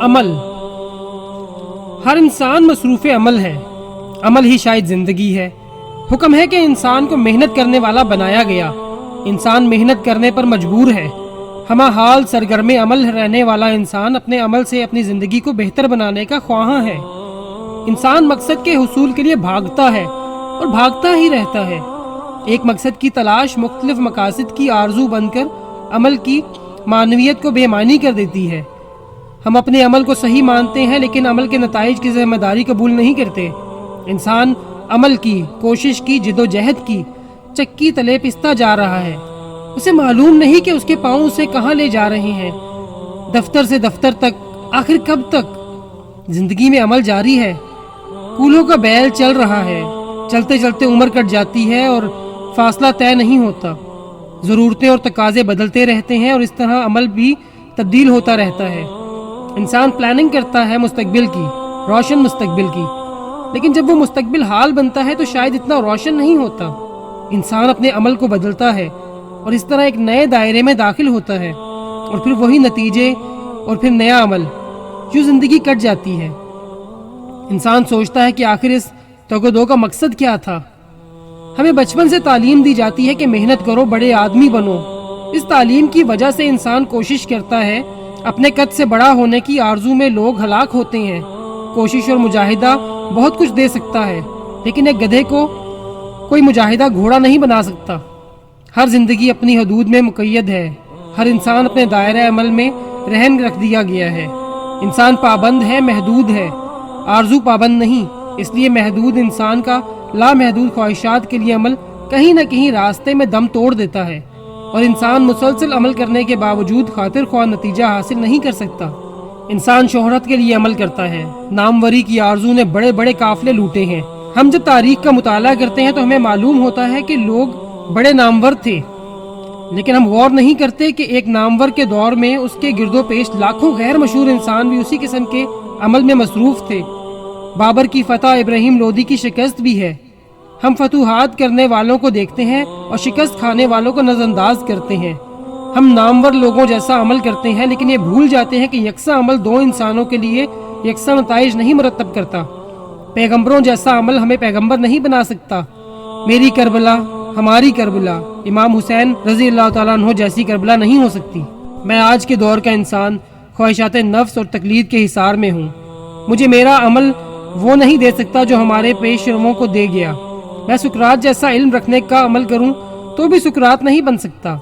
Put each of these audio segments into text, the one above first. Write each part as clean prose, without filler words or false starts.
عمل. ہر انسان مصروف عمل ہے. عمل ہی شاید زندگی ہے. حکم ہے کہ انسان کو محنت کرنے والا بنایا گیا. انسان محنت کرنے پر مجبور ہے. ہمہ حال سرگرم عمل رہنے والا انسان اپنے عمل سے اپنی زندگی کو بہتر بنانے کا خواہاں ہے. انسان مقصد کے حصول کے لیے بھاگتا ہے اور بھاگتا ہی رہتا ہے. ایک مقصد کی تلاش مختلف مقاصد کی آرزو بن کر عمل کی معنویت کو بے معنی کر دیتی ہے. ہم اپنے عمل کو صحیح مانتے ہیں لیکن عمل کے نتائج کی ذمہ داری قبول نہیں کرتے. انسان عمل کی، کوشش کی، جد و جہد کی چکی تلے پستا جا رہا ہے. اسے معلوم نہیں کہ اس کے پاؤں اسے کہاں لے جا رہے ہیں. دفتر سے دفتر تک، آخر کب تک؟ زندگی میں عمل جاری ہے. پھولوں کا بیل چل رہا ہے. چلتے چلتے عمر کٹ جاتی ہے اور فاصلہ طے نہیں ہوتا. ضرورتیں اور تقاضے بدلتے رہتے ہیں اور اس طرح عمل بھی تبدیل ہوتا رہتا ہے. انسان پلاننگ کرتا ہے مستقبل کی، روشن مستقبل کی، لیکن جب وہ مستقبل حال بنتا ہے تو شاید اتنا روشن نہیں ہوتا. انسان اپنے عمل کو بدلتا ہے اور اس طرح ایک نئے دائرے میں داخل ہوتا ہے اور پھر وہی نتیجے اور پھر نیا عمل. جو زندگی کٹ جاتی ہے. انسان سوچتا ہے کہ آخر اس تگ کا مقصد کیا تھا. ہمیں بچپن سے تعلیم دی جاتی ہے کہ محنت کرو، بڑے آدمی بنو. اس تعلیم کی وجہ سے انسان کوشش کرتا ہے. اپنے قد سے بڑا ہونے کی آرزو میں لوگ ہلاک ہوتے ہیں. کوشش اور مجاہدہ بہت کچھ دے سکتا ہے لیکن ایک گدھے کو کوئی مجاہدہ گھوڑا نہیں بنا سکتا. ہر زندگی اپنی حدود میں مقید ہے. ہر انسان اپنے دائرہ عمل میں رہن رکھ دیا گیا ہے. انسان پابند ہے، محدود ہے. آرزو پابند نہیں. اس لیے محدود انسان کا لامحدود خواہشات کے لیے عمل کہیں نہ کہیں راستے میں دم توڑ دیتا ہے اور انسان مسلسل عمل کرنے کے باوجود خاطر خواہ نتیجہ حاصل نہیں کر سکتا. انسان شہرت کے لیے عمل کرتا ہے. ناموری کی آرزو نے بڑے بڑے قافلے لوٹے ہیں. ہم جب تاریخ کا مطالعہ کرتے ہیں تو ہمیں معلوم ہوتا ہے کہ لوگ بڑے نامور تھے، لیکن ہم غور نہیں کرتے کہ ایک نامور کے دور میں اس کے گرد و پیش لاکھوں غیر مشہور انسان بھی اسی قسم کے عمل میں مصروف تھے. بابر کی فتح ابراہیم لودھی کی شکست بھی ہے. ہم فتوحات کرنے والوں کو دیکھتے ہیں اور شکست کھانے والوں کو نظر انداز کرتے ہیں. ہم نامور لوگوں جیسا عمل کرتے ہیں لیکن یہ بھول جاتے ہیں کہ یکساں عمل دو انسانوں کے لیے یکساں نتائج نہیں مرتب کرتا. پیغمبروں جیسا عمل ہمیں پیغمبر نہیں بنا سکتا. میری کربلا، ہماری کربلا، امام حسین رضی اللہ تعالیٰ عنہ جیسی کربلا نہیں ہو سکتی. میں آج کے دور کا انسان خواہشات نفس اور تقلید کے حصار میں ہوں. مجھے میرا عمل وہ نہیں دے سکتا جو ہمارے پیش رووں کو دے گیا. میں سقراط جیسا علم رکھنے کا عمل کروں تو بھی سقراط نہیں بن سکتا.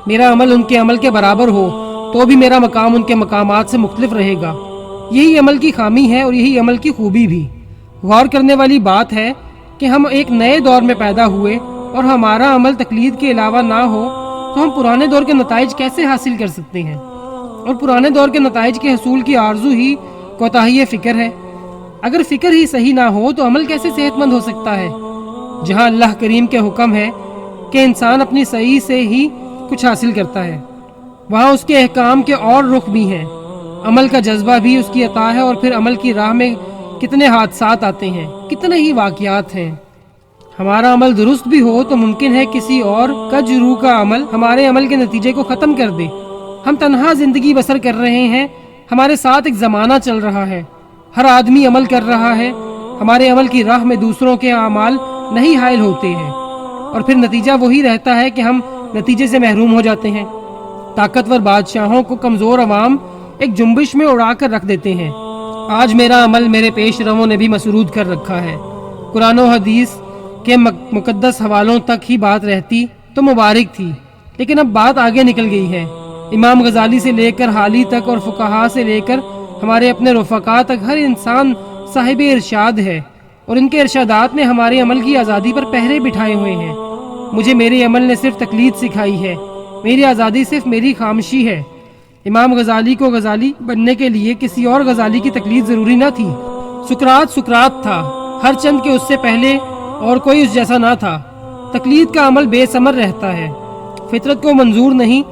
میرا عمل ان کے عمل کے برابر ہو تو بھی میرا مقام ان کے مقامات سے مختلف رہے گا. یہی عمل کی خامی ہے اور یہی عمل کی خوبی بھی. غور کرنے والی بات ہے کہ ہم ایک نئے دور میں پیدا ہوئے اور ہمارا عمل تقلید کے علاوہ نہ ہو تو ہم پرانے دور کے نتائج کیسے حاصل کر سکتے ہیں؟ اور پرانے دور کے نتائج کے حصول کی آرزو ہی کوتاہی فکر ہے. اگر فکر ہی صحیح نہ ہو تو عمل کیسے صحت مند ہو سکتا ہے؟ جہاں اللہ کریم کے حکم ہے کہ انسان اپنی صحیح سے ہی کچھ حاصل کرتا ہے، وہاں اس کے احکام کے اور رخ بھی ہیں. عمل کا جذبہ بھی اس کی عطا ہے اور پھر عمل کی راہ میں کتنے حادثات آتے ہیں، کتنے ہی واقعات ہیں. ہمارا عمل درست بھی ہو تو ممکن ہے کسی اور کج روح کا عمل ہمارے عمل کے نتیجے کو ختم کر دے. ہم تنہا زندگی بسر کر رہے ہیں. ہمارے ساتھ ایک زمانہ چل رہا ہے. ہر آدمی عمل کر رہا ہے. ہمارے عمل کی راہ میں دوسروں کے اعمال نہیں حائل ہوتے ہیں اور پھر نتیجہ وہی رہتا ہے کہ ہم نتیجے سے محروم ہو جاتے ہیں. طاقتور بادشاہوں کو کمزور عوام ایک جنبش میں اڑا کر رکھ دیتے ہیں. آج میرا عمل میرے پیش رووں نے بھی مسرود کر رکھا ہے. قرآن و حدیث کے مقدس حوالوں تک ہی بات رہتی تو مبارک تھی، لیکن اب بات آگے نکل گئی ہے. امام غزالی سے لے کر حالی تک اور فقہا سے لے کر ہمارے اپنے رفقا تک ہر انسان صاحب ارشاد ہے اور ان کے ارشادات نے ہمارے عمل کی آزادی پر پہرے بٹھائے ہوئے ہیں. مجھے میرے عمل نے صرف تقلید سکھائی ہے. میری آزادی صرف میری خاموشی ہے. امام غزالی کو غزالی بننے کے لیے کسی اور غزالی کی تقلید ضروری نہ تھی. سقراط تھا، ہر چند کے اس سے پہلے اور کوئی اس جیسا نہ تھا. تقلید کا عمل بے ثمر رہتا ہے. فطرت کو منظور نہیں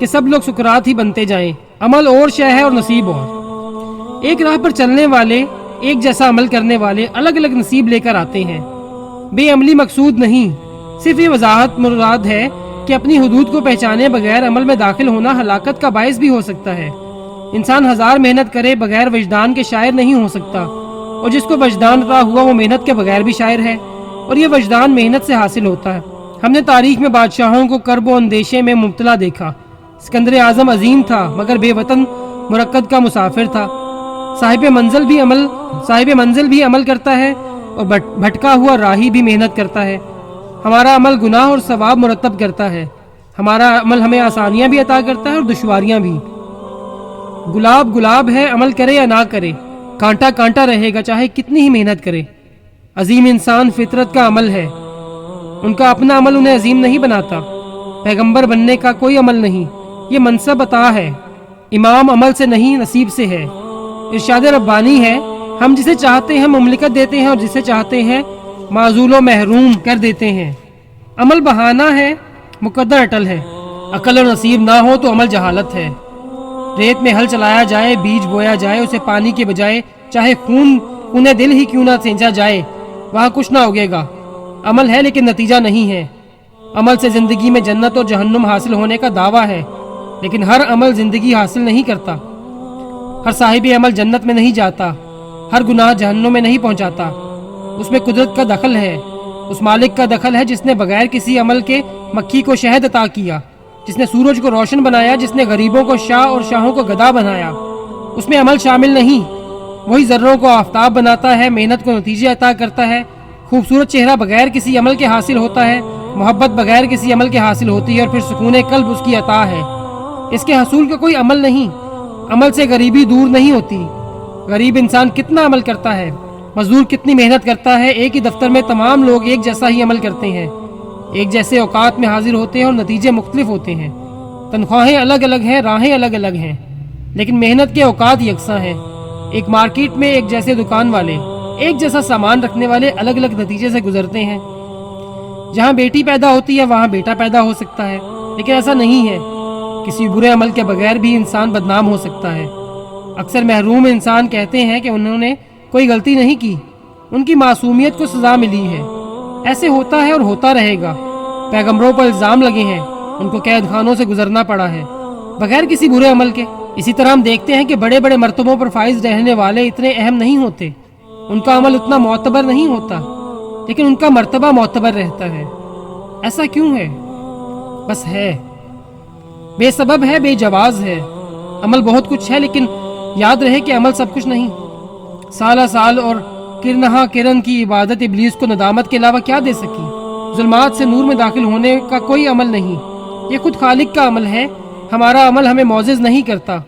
کہ سب لوگ سقراط ہی بنتے جائیں. عمل اور شے ہے اور نصیب اور. ایک راہ پر چلنے والے، ایک جیسا عمل کرنے والے الگ الگ نصیب لے کر آتے ہیں. بے عملی مقصود نہیں، صرف یہ وضاحت مراد ہے کہ اپنی حدود کو پہچانے بغیر عمل میں داخل ہونا ہلاکت کا باعث بھی ہو سکتا ہے. انسان ہزار محنت کرے بغیر وجدان کے شاعر نہیں ہو سکتا، اور جس کو وجدان عطا ہوا وہ محنت کے بغیر بھی شاعر ہے، اور یہ وجدان محنت سے حاصل ہوتا ہے۔ ہم نے تاریخ میں بادشاہوں کو کرب و اندیشے میں مبتلا دیکھا۔ سکندر اعظم عظیم تھا مگر بے وطن مرکد کا مسافر تھا۔ صاحب منزل بھی عمل کرتا ہے اور بھٹکا ہوا راہی بھی محنت کرتا ہے۔ ہمارا عمل گناہ اور ثواب مرتب کرتا ہے۔ ہمارا عمل ہمیں آسانیاں بھی عطا کرتا ہے اور دشواریاں بھی۔ گلاب گلاب ہے، عمل کرے یا نہ کرے، کانٹا کانٹا رہے گا چاہے کتنی ہی محنت کرے۔ عظیم انسان فطرت کا عمل ہے، ان کا اپنا عمل انہیں عظیم نہیں بناتا۔ پیغمبر بننے کا کوئی عمل نہیں، یہ منصب عطا ہے۔ امام عمل سے نہیں نصیب سے ہے۔ ارشاد ربانی ہے، ہم جسے چاہتے ہیں مملکت دیتے ہیں اور جسے چاہتے ہیں معزول و محروم کر دیتے ہیں۔ عمل بہانہ ہے، مقدر اٹل ہے۔ عقل اور نصیب نہ ہو تو عمل جہالت ہے۔ ریت میں ہل چلایا جائے، بیج بویا جائے، اسے پانی کے بجائے چاہے خون دل ہی کیوں نہ سینچا جائے، وہاں کچھ نہ اگے گا۔ عمل ہے لیکن نتیجہ نہیں ہے۔ عمل سے زندگی میں جنت اور جہنم حاصل ہونے کا دعویٰ ہے، لیکن ہر عمل زندگی حاصل نہیں کرتا۔ ہر صاحب عمل جنت میں نہیں جاتا، ہر گناہ جہنم میں نہیں پہنچاتا۔ اس میں قدرت کا دخل ہے، اس مالک کا دخل ہے جس نے بغیر کسی عمل کے مکھی کو شہد عطا کیا، جس نے سورج کو روشن بنایا، جس نے غریبوں کو شاہ اور شاہوں کو گدھا بنایا۔ اس میں عمل شامل نہیں۔ وہی ذروں کو آفتاب بناتا ہے، محنت کو نتیجے عطا کرتا ہے۔ خوبصورت چہرہ بغیر کسی عمل کے حاصل ہوتا ہے، محبت بغیر کسی عمل کے حاصل ہوتی ہے، اور پھر سکون قلب اس کی عطا ہے۔ اس کے حصول کا کوئی عمل نہیں۔ عمل سے غریبی دور نہیں ہوتی۔ غریب انسان کتنا عمل کرتا ہے، مزدور کتنی محنت کرتا ہے۔ ایک ہی دفتر میں تمام لوگ ایک جیسا ہی عمل کرتے ہیں، ایک جیسے اوقات میں حاضر ہوتے ہیں اور نتیجے مختلف ہوتے ہیں۔ تنخواہیں الگ الگ ہیں، راہیں الگ الگ ہیں، لیکن محنت کے اوقات یکساں ہیں۔ ایک مارکیٹ میں ایک جیسے دکان والے، ایک جیسا سامان رکھنے والے الگ الگ نتیجے سے گزرتے ہیں۔ جہاں بیٹی پیدا ہوتی ہے وہاں بیٹا پیدا ہو سکتا ہے، لیکن ایسا نہیں ہے۔ کسی برے عمل کے بغیر بھی انسان بدنام ہو سکتا ہے۔ اکثر محروم انسان کہتے ہیں کہ انہوں نے کوئی غلطی نہیں کی، ان کی معصومیت کو سزا ملی ہے۔ ایسے ہوتا ہے اور ہوتا رہے گا۔ پیغمبروں پر الزام لگے ہیں، ان کو قید خانوں سے گزرنا پڑا ہے بغیر کسی برے عمل کے۔ اسی طرح ہم دیکھتے ہیں کہ بڑے بڑے مرتبوں پر فائز رہنے والے اتنے اہم نہیں ہوتے، ان کا عمل اتنا معتبر نہیں ہوتا، لیکن ان کا مرتبہ معتبر رہتا ہے۔ ایسا کیوں ہے؟ بس ہے، بے سبب ہے، بے جواز ہے۔ عمل بہت کچھ ہے، لیکن یاد رہے کہ عمل سب کچھ نہیں۔ سالہ سال اور کرنہا کرن کی عبادت ابلیس کو ندامت کے علاوہ کیا دے سکی؟ ظلمات سے نور میں داخل ہونے کا کوئی عمل نہیں، یہ خود خالق کا عمل ہے۔ ہمارا عمل ہمیں معزز نہیں کرتا،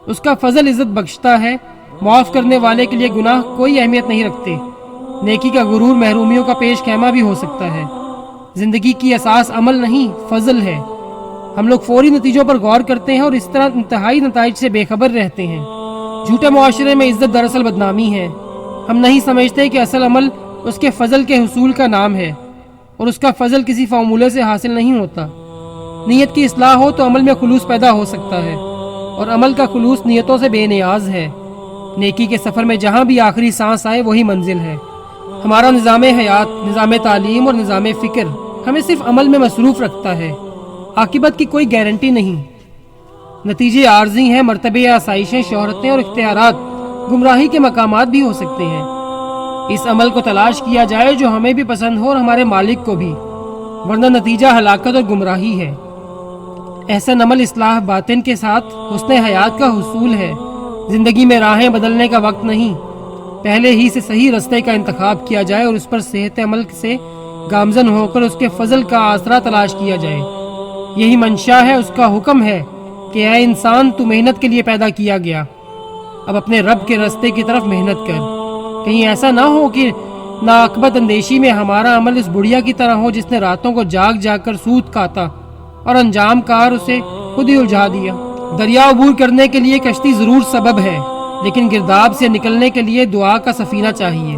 اس کا فضل عزت بخشتا ہے۔ معاف کرنے والے کے لیے گناہ کوئی اہمیت نہیں رکھتے۔ نیکی کا غرور محرومیوں کا پیش خیمہ بھی ہو سکتا ہے۔ زندگی کی اساس عمل نہیں، فضل ہے۔ ہم لوگ فوری نتیجوں پر غور کرتے ہیں اور اس طرح انتہائی نتائج سے بے خبر رہتے ہیں۔ جھوٹے معاشرے میں عزت دراصل بدنامی ہے۔ ہم نہیں سمجھتے کہ اصل عمل اس کے فضل کے حصول کا نام ہے، اور اس کا فضل کسی فارمولے سے حاصل نہیں ہوتا۔ نیت کی اصلاح ہو تو عمل میں خلوص پیدا ہو سکتا ہے، اور عمل کا خلوص نیتوں سے بے نیاز ہے۔ نیکی کے سفر میں جہاں بھی آخری سانس آئے وہی منزل ہے۔ ہمارا نظام حیات، نظام تعلیم اور نظام فکر ہمیں صرف عمل میں مصروف رکھتا ہے۔ عاقبت کی کوئی گارنٹی نہیں۔ نتیجے عارضی ہیں، مرتبے، آسائشیں، شہرتیں اور اختیارات گمراہی کے مقامات بھی ہو سکتے ہیں۔ اس عمل کو تلاش کیا جائے جو ہمیں بھی پسند ہو اور ہمارے مالک کو بھی، ورنہ نتیجہ ہلاکت اور گمراہی ہے۔ احسن عمل اصلاح باطن کے ساتھ حسن حیات کا حصول ہے۔ زندگی میں راہیں بدلنے کا وقت نہیں، پہلے ہی سے صحیح رستے کا انتخاب کیا جائے اور اس پر صحت عمل سے گامزن ہو کر اس کے فضل کا آسرا تلاش کیا جائے۔ یہی منشا ہے، اس کا حکم ہے کہ اے انسان، تو محنت کے لیے پیدا کیا گیا، اب اپنے رب کے رستے کی طرف محنت کر۔ کہیں ایسا نہ ہو کہ ناعاقبت اندیشی میں ہمارا عمل اس بڑھیا کی طرح ہو جس نے راتوں کو جاگ جاگ کر سود کاتا اور انجام کار اسے خود ہی الجھا دیا۔ دریا عبور کرنے کے لیے کشتی ضرور سبب ہے، لیکن گرداب سے نکلنے کے لیے دعا کا سفینہ چاہیے۔